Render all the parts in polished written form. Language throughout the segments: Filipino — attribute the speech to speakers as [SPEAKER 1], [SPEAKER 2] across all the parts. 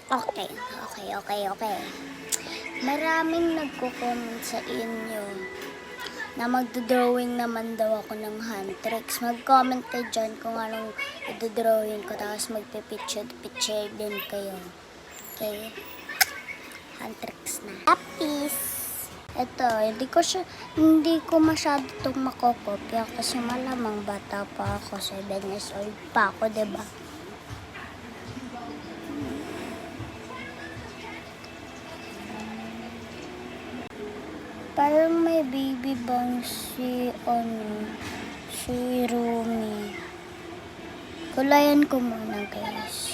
[SPEAKER 1] Okay. Maraming nagko-comment sa inyo na magdodrawing naman daw ako ng hand tricks. Mag-comment kayo dyan kung anong idodrawing ko, tapos magpipicture din kayo. Okay? Hand tricks na. Lapis! Ito, hindi ko masyado itong makokopya kasi malamang bata pa ako, 7 years old pa ako, diba? Parang may baby bang si Rumi. Kulayan ko muna, guys.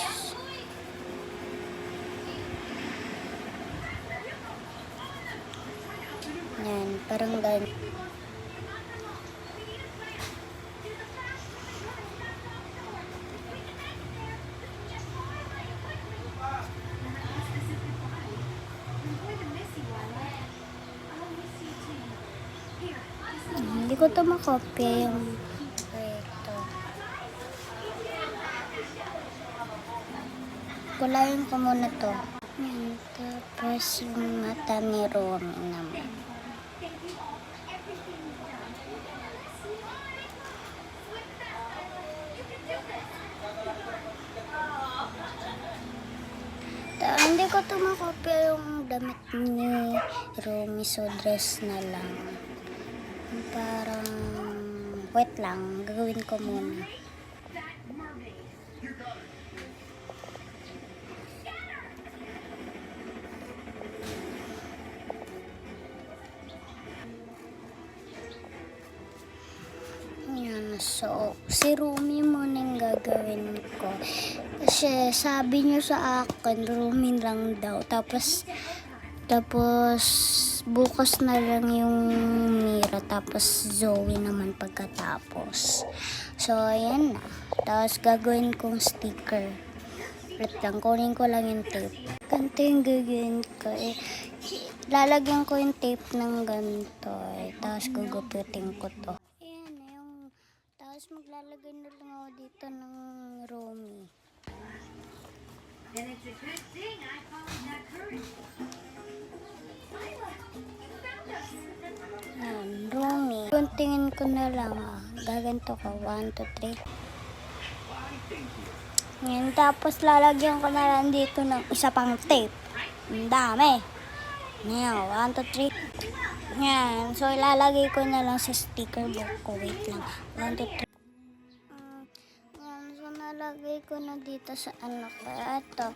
[SPEAKER 1] Yan, parang ganyan. Hindi ko ito makopya yung ito. Kulayan ko muna to. Yan, tapos yung mata ni Rumi naman. Hindi ko ito makopya yung damit ni Rumi, so dress na lang. Parang wait lang, gagawin ko muna. Yan, so si Rumi muna yung gagawin ko. Kasi sabi niyo sa akin, Rumi lang daw. Tapos bukas na lang yung Mira, tapos Zoe naman pagkatapos. So, ayan na. Tapos gagawin kong sticker. Wait lang, kunin ko lang yung tape. Ganito yung gagawin ko. Lalagyan ko yung tape ng ganito. Tapos gugupitin ko to. Ayan na yung... Tapos maglalagay na lang ako dito ng Rumi.
[SPEAKER 2] And it's a good thing I followed that current.
[SPEAKER 1] Yan, Rumi. Kuntingin ko na lang. Gaganto ko. 1, 2, 3. Yan, tapos lalagyan ko na lang dito ng isa pang tape. Ang dami. Yan, 1, 2, 3. Yan, so ilalagay ko na lang sa sticker book ko. Wait lang. 1, 2, 3. Yan, so nalagay ko na dito sa ano ko. Ito.